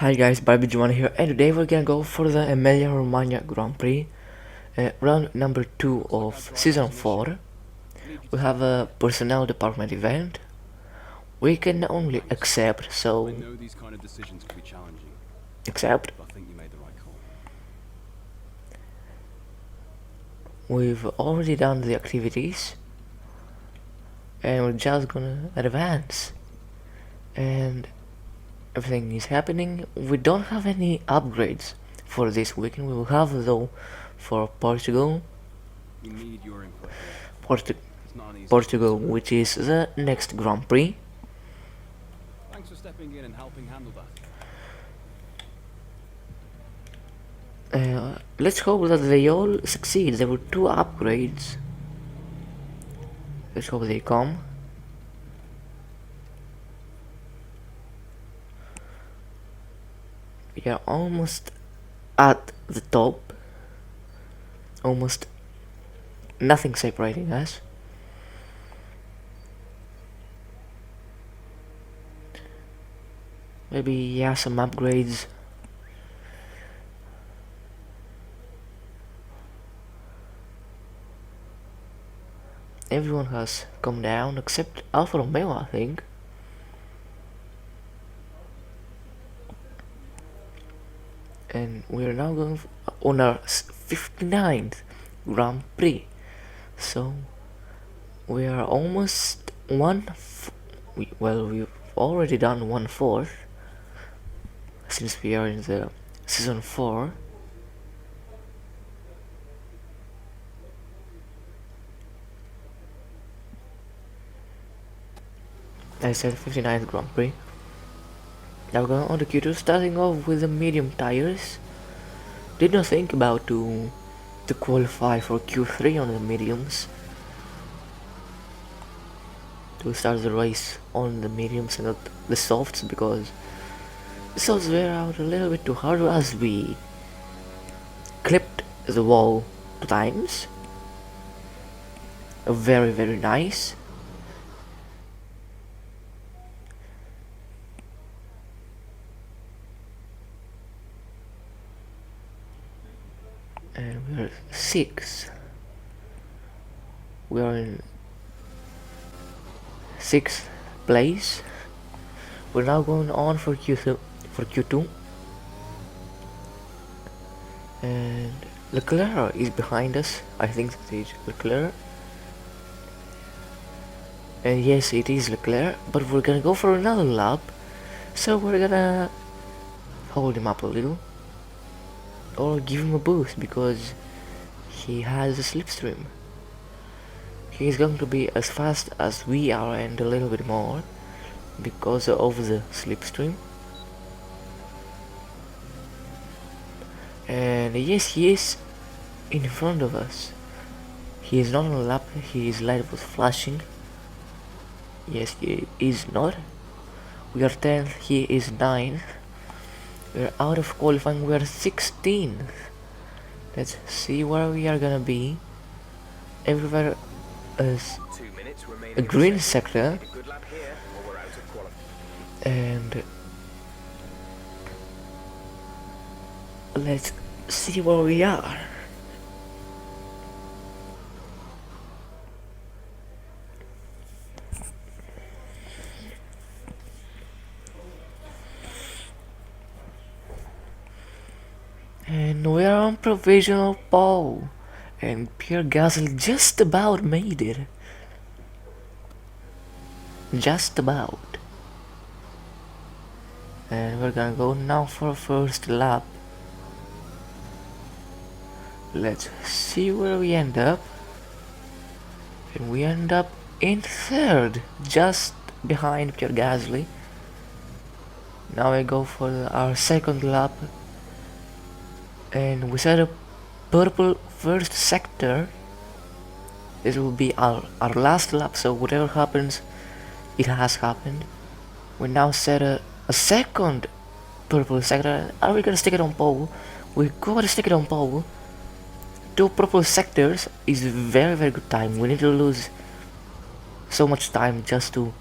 Hi guys, Barbie1 here, and today we're gonna go for the Emilia Romagna Grand Prix, round number 2 of season 4. We have a personnel department event. We can only accept, so I know these kind of decisions can be challenging, accept. but I think you made the right call. We've already done the activities, and we're just gonna advance. And everything is happening. We don't have any upgrades for this weekend. We will have though for Portugal. We need your input here. It's not an easy Portugal, choice. which is the next Grand Prix. Thanks for stepping in and helping handle that. Let's hope that they all succeed. There were 2 upgrades. Let's hope they come. We are almost at the top. Almost nothing separating us. Maybe, yeah, some upgrades. Everyone has come down except Alfa Romeo, I think. And we are now going on our 59th Grand Prix. So we are almost we've already done 1/4 since we are in the season 4. I said 59th Grand Prix. Now we're going on to Q2, starting off with the medium tires. Did not think about to qualify for Q3 on the mediums. To start the race on the mediums and not the softs, because the softs wear out a little bit too hard as we clipped the wall 2 times. Very nice. And we're 6. We are in 6th place. We're now going on for Q2. And Leclerc is behind us. I think that is Leclerc. And yes, it is Leclerc, but we're gonna go for another lap. So we're gonna hold him up a little. Or give him a boost, because he has a slipstream. He's going to be as fast as we are and a little bit more because of the slipstream. And yes, he is in front of us. He is not on a lap, his light was flashing. Yes, he is not. We are 10th, he is 9th. We are out of qualifying, we are 16th. Let's see where we are gonna be. Everywhere is a green sector. And let's see where we are. And we are on provisional pole, and Pierre Gasly just about made it. Just about. And we're gonna go now for a first lap. Let's see where we end up. And we end up in 3rd, just behind Pierre Gasly. Now we go for our second lap. And we set a purple first sector. This will be our last lap, so whatever happens, it has happened. We now set a second purple sector. Are we gonna stick it on pole? We gotta stick it on pole. 2 purple sectors is very good time. We need to lose so much time just to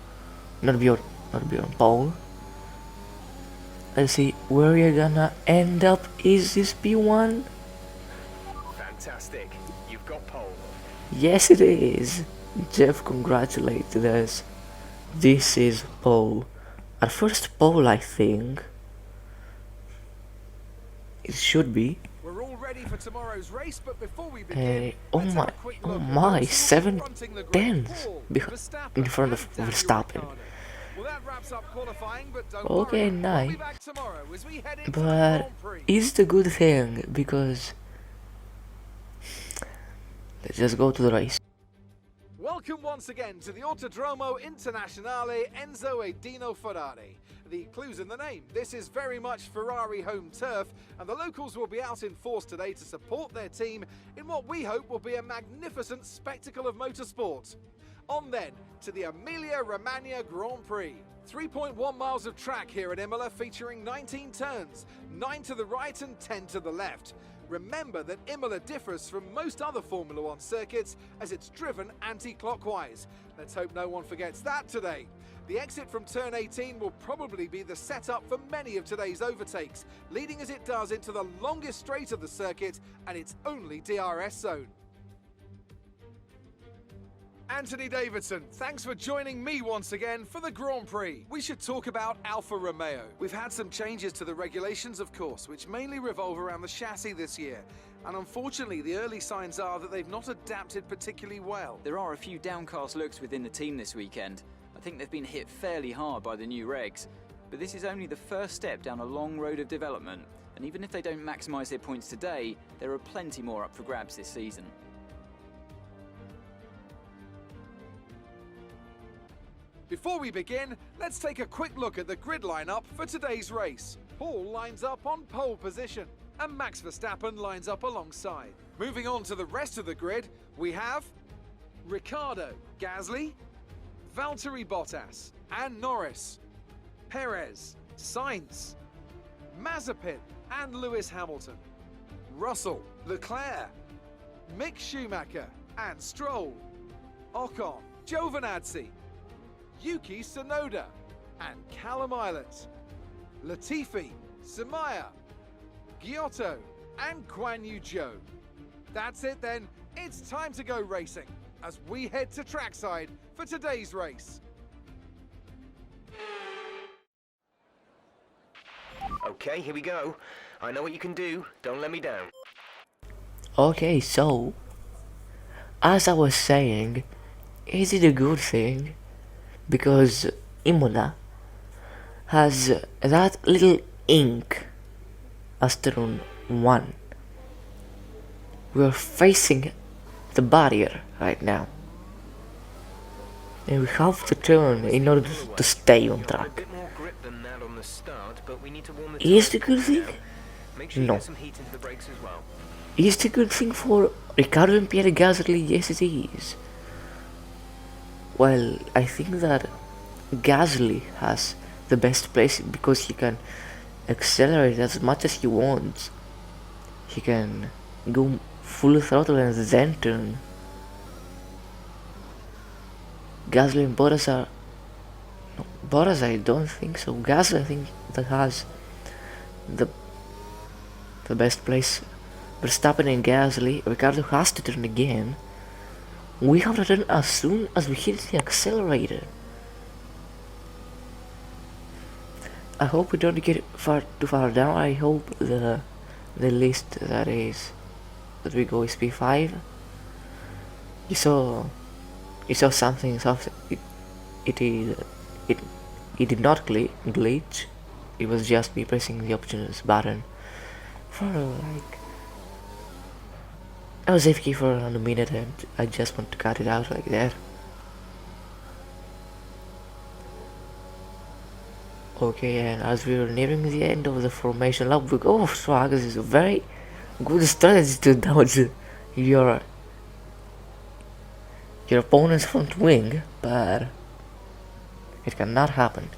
not be on pole. Let's see where you're gonna end up. Is this P1? Fantastic. You've got pole. Yes, it is. Jeff congratulated us. This is pole. Our first pole, I think. It should be. We're all ready for tomorrow's race, but before we begin, Oh let's my, have a quick oh look at my, those who are 7 fronting the grid. tenths Paul, in Verstappen, front of and Daniel Verstappen. Ricciardo. Well, that wraps up qualifying, but don't Okay, worry, we'll nice. be back tomorrow as we head into the But Grand Prix. it's a good thing because let's just go to the race. Welcome once again to the Autodromo Internazionale Enzo e Dino Ferrari. The clue's in the name. This is very much Ferrari home turf, and the locals will be out in force today to support their team in what we hope will be a magnificent spectacle of motorsport. On then to the Emilia-Romagna Grand Prix. 3.1 miles of track here at Imola, featuring 19 turns, 9 to the right and 10 to the left. Remember that Imola differs from most other Formula One circuits as it's driven anti-clockwise. Let's hope no one forgets that today. The exit from turn 18 will probably be the setup for many of today's overtakes, leading as it does into the longest straight of the circuit and its only DRS zone. Anthony Davidson, thanks for joining me once again for the Grand Prix. We should talk about Alfa Romeo. We've had some changes to the regulations, of course, which mainly revolve around the chassis this year. And unfortunately, the early signs are that they've not adapted particularly well. There are a few downcast looks within the team this weekend. I think they've been hit fairly hard by the new regs. But this is only the first step down a long road of development. And even if they don't maximise their points today, there are plenty more up for grabs this season. Before we begin, let's take a quick look at the grid lineup for today's race. Paul lines up on pole position, and Max Verstappen lines up alongside. Moving on to the rest of the grid, we have Ricciardo, Gasly, Valtteri Bottas, and Norris, Perez, Sainz, Mazepin, and Lewis Hamilton, Russell, Leclerc, Mick Schumacher, and Stroll, Ocon, Giovinazzi, Yuki Tsunoda, and Callum Ilott, Latifi, Samaya, Giotto, and Guan Yu Zhou. That's it then, it's time to go racing as we head to trackside for today's race. Okay, here we go. I know what you can do. Don't let me down. Okay, so as I was saying, is it a good thing? Because Imola has that little ink as turn 1. We are facing the barrier right now, and we have to turn in order to stay on A track. bit more grip than that on the start, but we need to warm the Is tyres it a good up thing? now. Make sure you No. get some heat into the brakes as well. Is it a good thing for Ricciardo and Pierre Gasly? Yes, it is. Well, I think that Gasly has the best place because he can accelerate as much as he wants. He can go full throttle and then turn. Gasly and Bottas are... No, Bottas I don't think so. Gasly I think that has the best place. Verstappen and Gasly. Ricciardo has to turn again. We have to turn as soon as we hit the accelerator. I hope we don't get too far down. I hope the list that we go is P5. You saw something. It did not glitch. It was just me pressing the options button for like. I was AFK for around a minute and I just want to cut it out like that. Okay, and as we are nearing the end of the formation lap, we go off track. This is a very good strategy to dodge your opponent's front wing, but it cannot happen.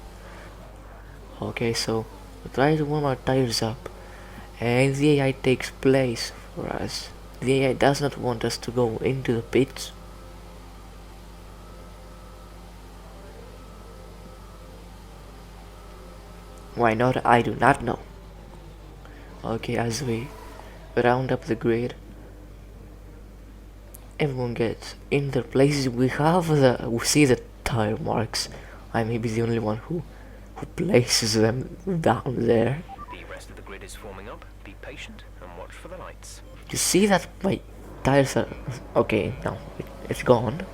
Okay, so we try to warm our tires up, and the AI takes place for us. The AI does not want us to go into the pits. Why not? I do not know. Okay, as we round up the grid, everyone gets in their places. We see the tire marks. I may be the only one who places them down there. The rest of the grid is forming up. Be patient and watch for the lights. You see that my tires are okay now. It's gone.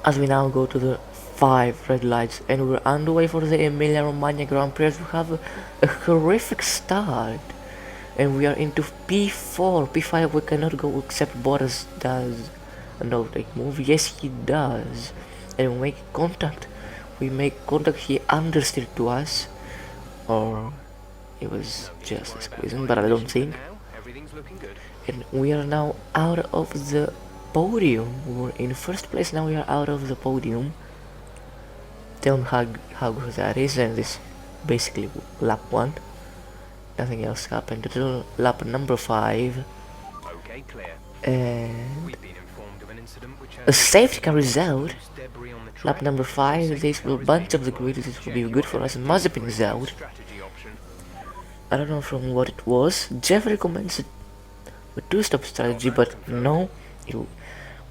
As we now go to the 5 red lights and we're underway for the Emilia Romagna Grand Prix, we have a horrific start. And we are into P4. P5 we cannot go except Bottas does an overtake move. Yes, he does. And we make contact. We make contact. He understeered to us. Or it was just a squeezing, but I don't think. Now, everything's looking good. And we are now out of the podium. We were in first place, now we are out of the podium. Tell me how good that is, and this basically lap 1. Nothing else happened until lap number 5. Okay, clear. And We've been informed of an incident which a has safety car is out. debris on the track. Lap number 5, this will bunch up the grid, this will be good for us. Mazepin is out. Strategy option. I don't know from what it was. Jeff recommends a 2-stop strategy, but no, we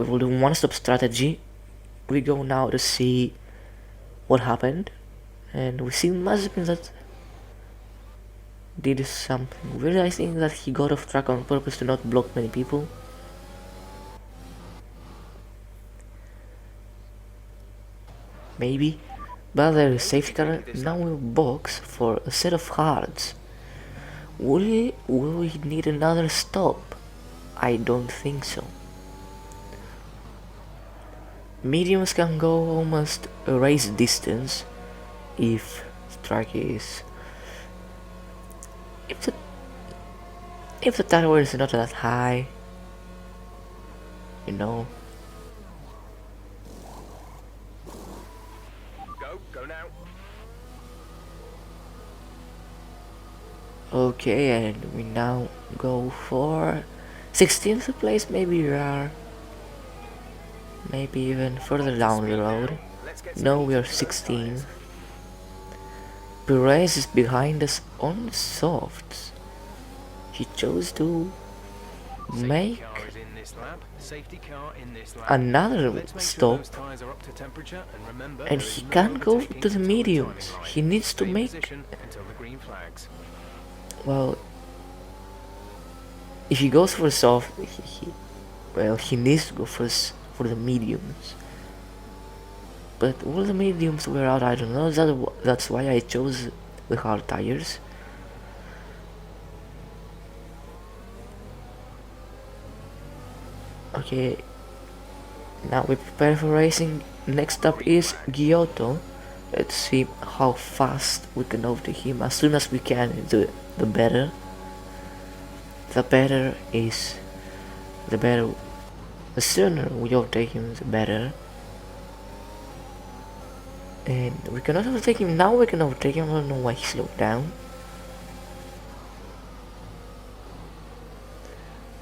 will do 1-stop strategy. We go now to see what happened, and we see Mazepin that did something weird. I think that he got off track on purpose to not block many people. Maybe. But there is safety car. Now we'll box for a set of hards. Will we need another stop? I don't think so. Mediums can go almost a race distance if the track is... If the tower is not that high, you know. Go now. Okay, and we now go for 16th place. Maybe we are, maybe even further down the road. No, we are 16th. Perez is behind us on softs. He chose to make another stop, and he can't go to the mediums. He needs to make, well, if he goes for soft, he needs to go for the mediums. But all the mediums were out, I don't know, that's why I chose the hard tires. Okay, now we prepare for racing. Next up is Giotto. Let's see how fast we can overtake him. As soon as we can, the better. The better. The sooner we overtake him, the better. And we cannot overtake him now. We can overtake him. I don't know why he slowed down.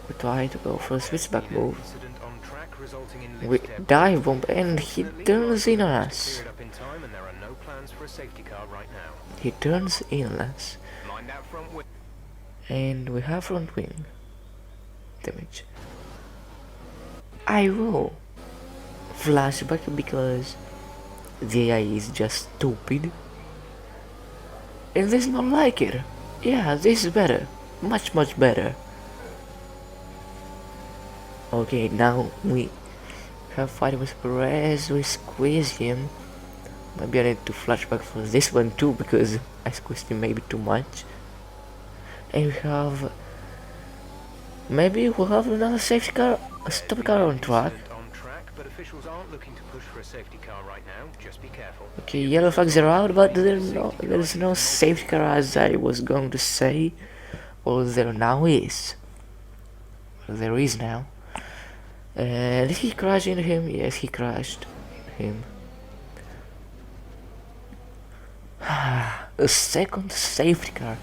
We try to go for a switchback move. We dive bomb and he turns in on us. He turns in on us. And we have front wing damage. I will flashback because the AI is just stupid. And this is not like it. Yeah, this is better. Much better. Okay, now we have fight with Perez, we squeeze him. Maybe I need to flashback for this one too, because I squeezed him maybe too much. And we have... maybe we'll have another safety car, a stop car on track. But officials aren't looking to push for a safety car right now. Just be careful. Okay, yellow flags are out, but there's no safety car as I was going to say. Well, there now is. Well, there is now. Did he crash into him? Yes, he crashed into him. A second safety car.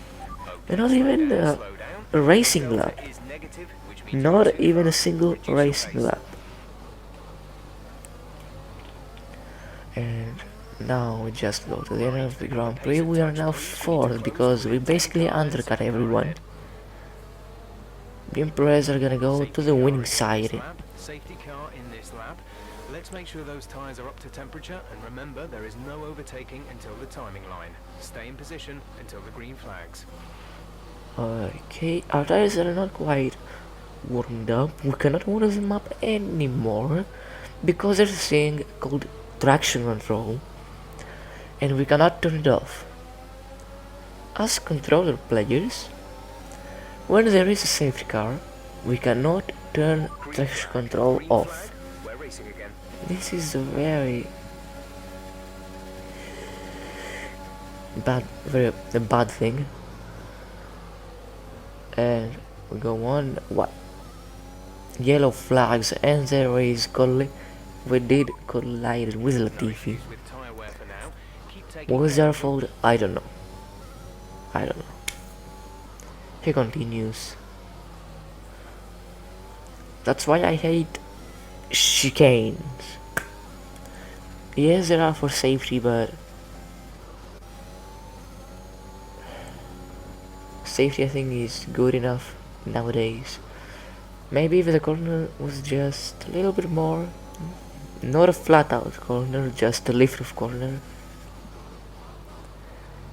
And not even a racing lap. Not even a single racing lap. And Now we just go to the end of the Grand Prix. We are now 4th because we basically undercut everyone. The Emperors are gonna go to the winning side. Safety car in this lap. Let's make sure those tyres are up to temperature, and remember there is no overtaking until the timing line. Stay in position until the green flags. Okay, our tires are not quite warmed up. We cannot warm them up anymore because there's a thing called traction control and we cannot turn it off. As controller players, when there is a safety car, we cannot turn traction control Green off. flag. We're racing again. This is a very bad thing. And we go on. What? Yellow flags, and there is we did collide with No Latifi. issues with tyre wear for now. Keep taking Was care their of it. fault? I don't know. He continues. That's why I hate chicanes. Yes, there are for safety, but safety I think is good enough nowadays. Maybe if the corner was just a little bit more, not a flat out corner, just a lift of corner,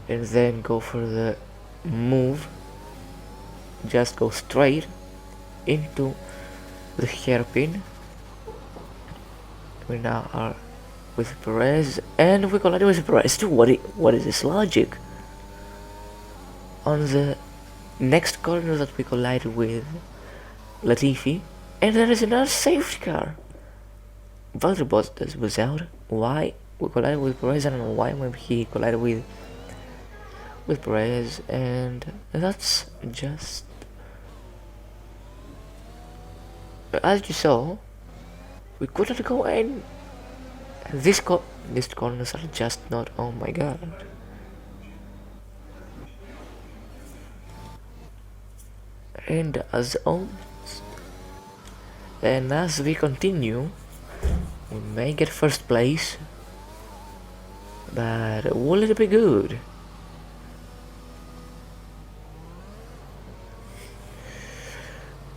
and then go for the move, just go straight into the hairpin. We now are with Perez, and we collide with Perez too. What is this logic? On the next corner that we collided with Latifi, and there is another safety car. Valtteri Bottas was out. Why? We collided with Perez. I don't know why. Maybe he collided with Perez, and that's just as you saw. We couldn't go in. These corners are just not. Oh my god. And as we continue, we may get first place, but will it be good?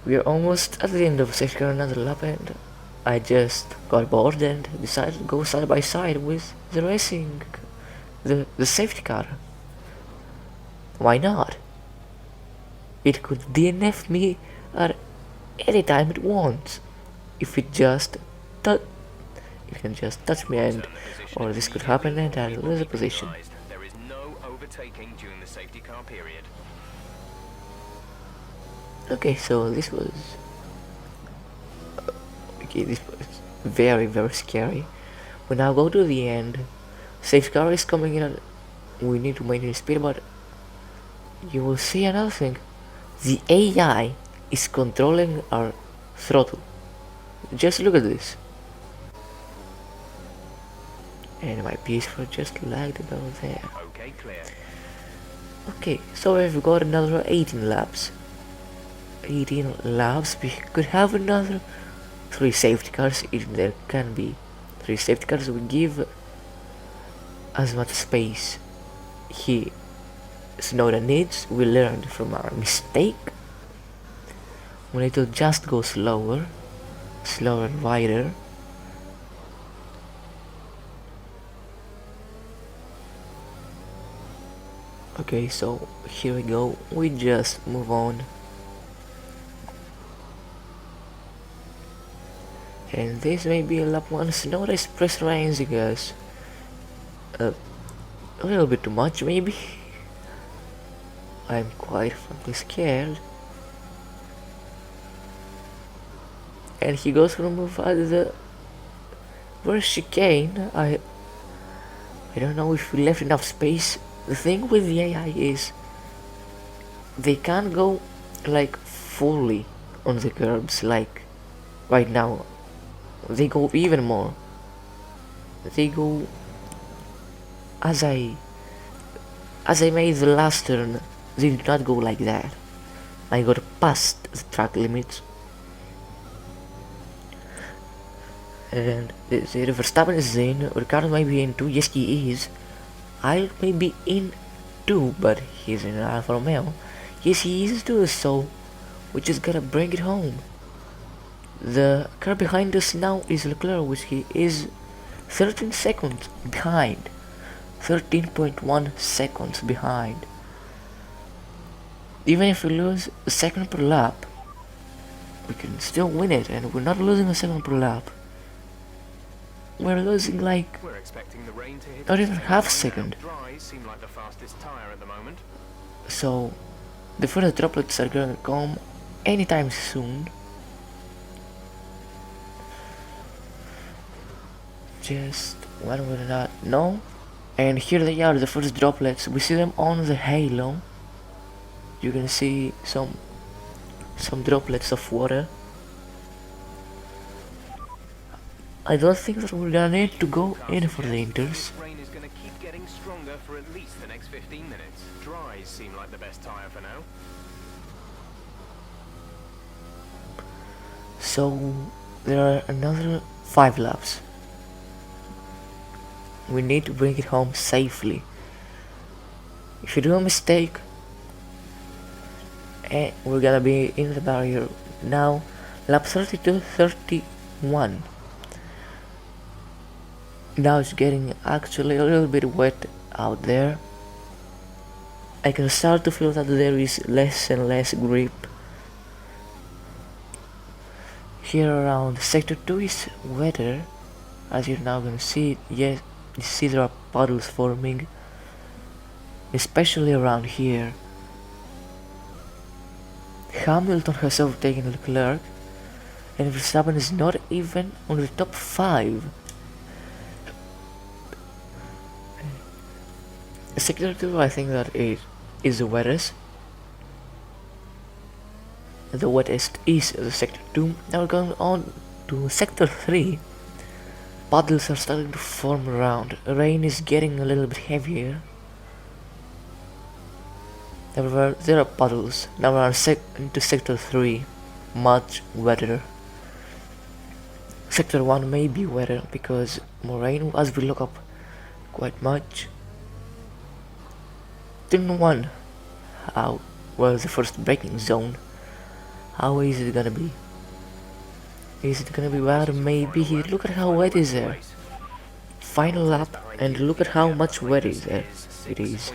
We are almost at the end of safety car, another lap, and I just got bored and decided to go side by side with the safety car. Why not? It could DNF me at any time it wants. If it can just touch me, and or this could happen and I lose a position. There is no overtaking during the safety car period. Okay, so this was very scary. We now go to the end. Safety car is coming in, and we need to maintain speed, but you will see another thing. The AI is controlling our throttle. Just look at this. And my PS4 just lagged down there. Okay, clear. Okay, so we've got another 18 laps. 18 laps, we could have another 3 safety cars if there can be 3 safety cars. We give as much space he Snowden needs. We learned from our mistake. We need to just go slower and wider. Okay, so here we go. We just move on. And this may be a lap 1. Snowden is pressurizing us a little bit too much, maybe. I'm quite frankly scared. And he goes for a move at the first chicane. I don't know if we left enough space. The thing with the AI is they can't go like fully on the curbs like right now. They go even more. They go as I made the last turn. They did not go like that. I got past the track limits. And the Verstappen is in, Ricardo may be in too, yes he is. I may be in too, but he's in Alfa Romeo. Yes he is too, so we just gotta bring it home. The car behind us now is Leclerc, which he is 13 seconds behind. 13.1 seconds behind. Even if we lose a second per lap, we can still win it, and we're not losing a second per lap. We're losing like We're expecting the rain to hit not us even today. half Now, second. Dries seem like the fastest tire at the moment. So the first droplets are gonna come anytime soon. Just when we're not know. And here they are, the first droplets. We see them on the halo. You can see some droplets of water. I don't think that we're gonna need to go in for the inters. This rain is going to keep getting stronger for at least the next 15 minutes. Dries seem like the best tire for now. So there are another 5 laps. We need to bring it home safely. If you do a mistake, we're gonna be in the barrier. Now lap 32-31. Now it's getting actually a little bit wet out there. I can start to feel that there is less and less grip. Here around sector 2 is wetter, as you're now gonna see. Yes, you see there are puddles forming, especially around here. Hamilton has overtaken Leclerc, and Verstappen is not even on the top 5. Sector 2, I think that it is the wettest. The wettest is the sector 2. Now we're going on to sector 3. Puddles are starting to form around. Rain is getting a little bit heavier. Everywhere there are puddles. Now we're into sector 3. Much wetter. Sector 1 may be wetter because more rain as we look up quite much. Turn 1. How was the first braking zone? How is it gonna be? Is it gonna be bad? Maybe. Look at how wet is there. Final lap, and look at how much wet is there. It is.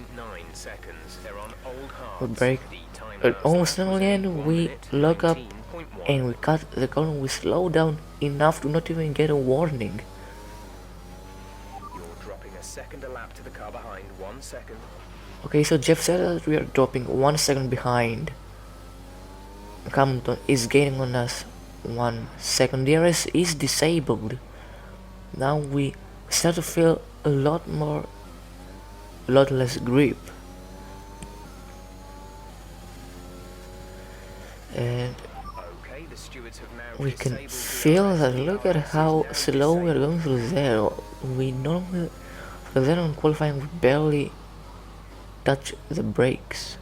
We break almost normally, and we lock up and we cut the corner. We slow down enough to not even get a warning. You're dropping a second a lap to the car behind. 1 second. Okay, so Jeff said that we are dropping 1 second behind. Hamilton is gaining on us 1 second. DRS is disabled. Now we start to feel a lot less grip. And Okay, the stewards have now we can disabled feel DRS. that. Look at how slow we are going through there. We normally, for there on qualifying, we barely touch the brakes.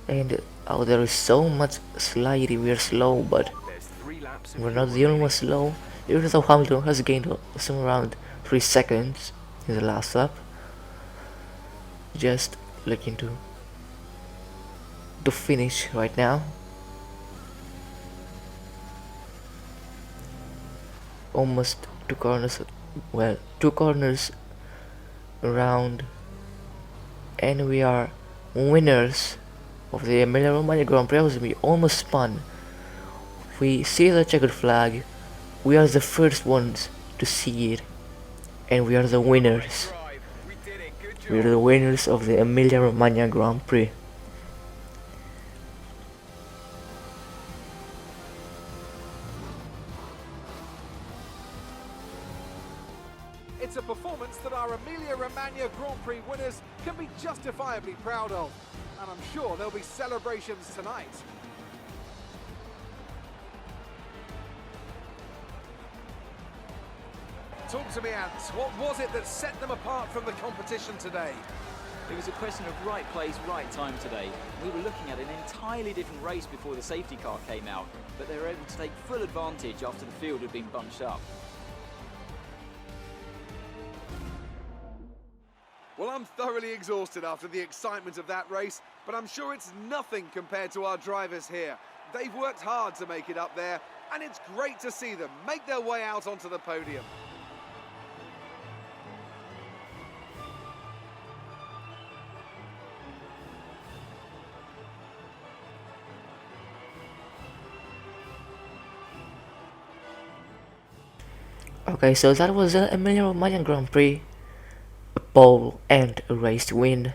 And oh, there is so much slidey. We are slow, but There's 3 laps of we're not the only ones slow. Even though Hamilton has gained some around 3 seconds in the last lap. Just looking to finish right now. Almost 2 corners, well, 2 corners around, and we are winners of the Emilia Romagna Grand Prix. We almost spun. We see the checkered flag. We are the first ones to see it, and we are the winners. We did it. Good job. We are the winners of the Emilia Romagna Grand Prix. It's a performance that our Emilia-Romagna Grand Prix winners can be justifiably proud of. And I'm sure there'll be celebrations tonight. Talk to me, Ants. What was it that set them apart from the competition today? It was a question of right place, right time today. We were looking at an entirely different race before the safety car came out, but they were able to take full advantage after the field had been bunched up. Well, I'm thoroughly exhausted after the excitement of that race, but I'm sure it's nothing compared to our drivers here. They've worked hard to make it up there, and it's great to see them make their way out onto the podium. Okay, so that was the Emilia-Romagna Grand Prix, a pole and a race to win.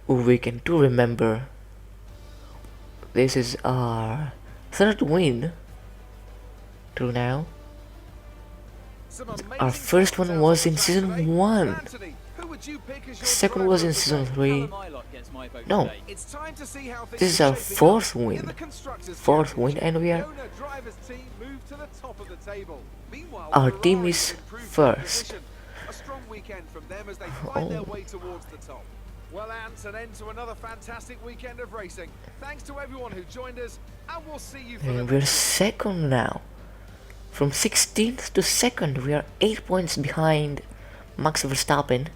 A weekend to remember. This is our third win through now. Our first one was in season 1. Second was in season 3. No, this is our fourth win. And we are. Our team is first. A strong weekend from them as they find their way towards the top. Well, Ants, an end to another fantastic weekend of racing. Thanks to everyone who joined us, and we'll see you for the And we're second now. From 16th to 2nd, we are 8 points behind Max Verstappen.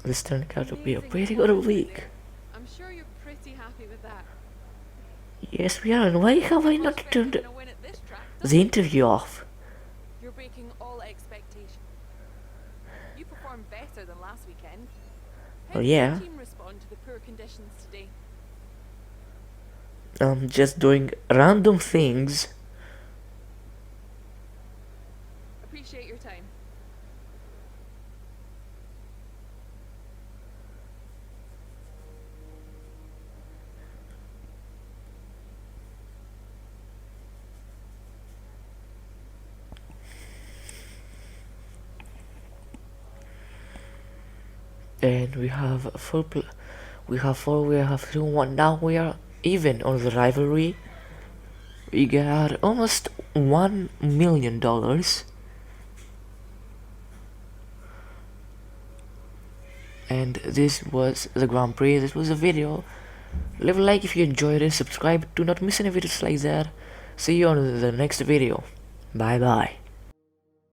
This turned out to be a pretty good week. I'm sure you're pretty happy with that. Yes, we are. And why have I not turned Gonna win at this track, the interview off? You're breaking all expectations. You performed better than last weekend. How Oh did yeah. your team respond to the poor conditions today? I'm just doing random things. Appreciate your time. And we have we have 3-1. Now we are even on the rivalry. We got almost $1 million. And this was the Grand Prix. This was a video. Leave a like if you enjoyed it. Subscribe to not miss any videos like that. See you on the next video. Bye bye.